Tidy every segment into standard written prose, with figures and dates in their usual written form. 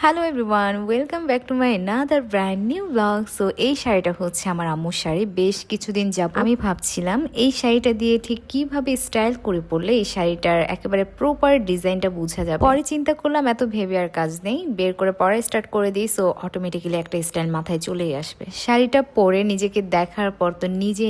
Hello everyone, welcome back to my another brand new blog. So এই শাড়িটা হচ্ছে আমার আম্মুর শাড়ি। বেশ কিছুদিন যাব আমি ভাবছিলাম এই শাড়িটা দিয়ে ঠিক কিভাবে স্টাইল করে পরলে এই শাড়িটার একেবারে প্রপার ডিজাইনটা বোঝা যাবে। পরে চিন্তা করলাম এত ভেবে আর কাজ নেই, বের করে পরে স্টার্ট করে দিই। সো অটোমেটিক্যালি একটা স্টাইল মাথায় চলেই আসবে। শাড়িটা পরে নিজেকে দেখার পর তো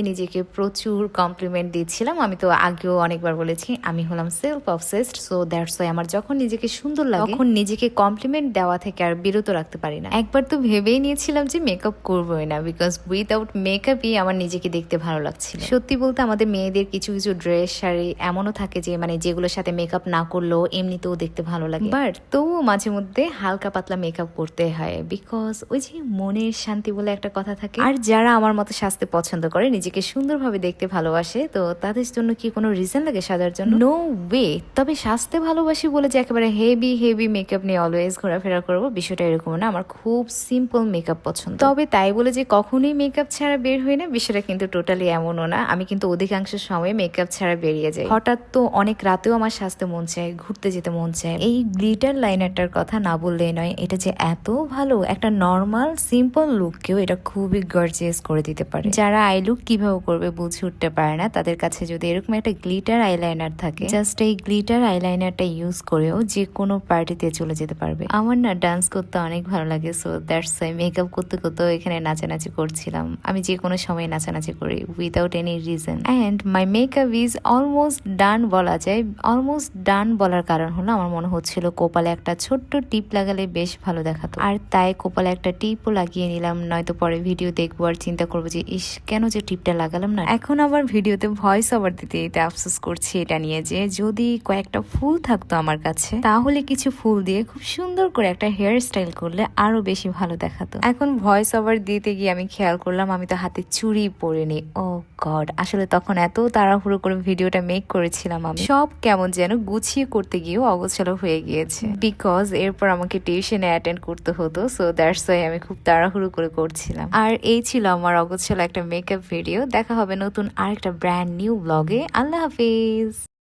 নিজেকে প্রচুর কমপ্লিমেন্ট দিচ্ছিলাম। আমি তো আগেও অনেকবার বলেছি আমি হলাম self obsessed. So that's why আমার যখন নিজেকে সুন্দর লাগে তখন নিজেকে কমপ্লিমেন্ট দেওয়া থেকে আর বিরত রাখতে পারি না। একবার তো ভেবেই নিয়েছিলাম যে মেকআপ করবোই না, বিকজ উইদাউট মেকআপই আমার নিজেকে দেখতে ভালো লাগছিল। সত্যি বলতে আমাদের মেয়েদের কিছু কিছু ড্রেস শাড়ি এমনও থাকে যে যেগুলোর সাথে মেকআপ না করলেও এমনিতেও দেখতে ভালো লাগে, বাট তবুও মাঝে মধ্যে হালকা পাতলা মেকআপ করতে হয়, বিকজ ওই যে মনের শান্তি বলে একটা কথা থাকে। আর যারা আমার মতো সাজতে পছন্দ করে, নিজেকে সুন্দরভাবে দেখতে ভালোবাসে, তো তাদের জন্য কি কোনো রিজন লাগে সাজার জন্য? No way. তবে সাজতে ভালোবাসি বলে যে একেবারে হেভি মেকআপ নিয়ে অলওয়েজ ঘোরাফেরা করবো, বিষয়টা এরকম না। আমার খুব সিম্পল মেকআপ পছন্দ। তবে তাই বলে যে কখনোই মেকআপ ছাড়া বের হই না, বিষয়টা কিন্তু টোটালি এমনও না। আমি কিন্তু অধিকাংশ সময় মেকআপ ছাড়া বেরিয়ে যাই। হঠাৎ তো অনেক রাতেও আমার সাজতে মন চায়, ঘুরতে যেতে মন চায়। এই গ্লিটার লাইনারটার কথা না বললেই নয়, এটা যে এত ভালো, একটা নর্মাল সিম্পল লুককেও এটা খুবই গর্জিয়াস করে দিতে পারে। যারা আই লুক কিভাবে করবে বুঝে উঠতে পারে না, তাদের কাছে যদি এরকম একটা গ্লিটার আইলাইনার থাকে, জাস্ট এই গ্লিটার আইলাইনারটা ইউজ করেও যে কোনো পার্টিতে চলে যেতে পারবে। আমার না ডান্স করতে অনেক ভালো লাগে, সো দ্যাটস ওয়াই মেকআপ করতে করতেও এখানে নাচানাচি করছিলাম। আমি যে কোনো সময় নাচানাচি করি without any reason. And my makeup is almost done বলা যায়। অলমোস্ট ডান বলার কারণ হলো আমার মনে হচ্ছিল কপালে একটা ছোট্ট টিপ লাগালে বেশ ভালো দেখাতো, আর তাই কপালে একটা টিপও লাগিয়ে নিলাম। নয়তো পরে ভিডিও দেখবো আর চিন্তা করবো যে ইস, কেন যে টিপটা লাগালাম না। এখন আবার ভিডিওতে ভয়েস ওভার দিতে দিতে আফসোস করছি এটা নিয়ে, যে যদি কয়েকটা ফুল থাকতো আমার কাছে, তাহলে কিছু ফুল দিয়ে খুব সুন্দর করে একটা হেয়ার স্টাইল করলে আরো বেশি ভালো দেখাতো। এখন ভয়েস ওভার দিতে গিয়ে আমি খেয়াল করলাম আমি তো হাতে চুড়ি পরিনি। ও গড, আসলে তখন এত তাড়াহুড়ো করে ভিডিওটা মেক করেছিলাম, আমি সব কেমন যেন গুছিয়ে করতে গিয়েও অগোছালো হয়ে গিয়েছে, বিকজ এরপর আমাকে টিউশনে অ্যাটেন্ড করতে হতো। সো দ্যাটস ওয়াই আমি খুব তাড়াহুড়ো করে করছিলাম। আর এই ছিল আমার অগোছালো একটা মেকআপ ভিডিও। দেখা হবে নতুন আরেকটা ব্র্যান্ড নিউ ব্লগে। আল্লাহ হাফিজ।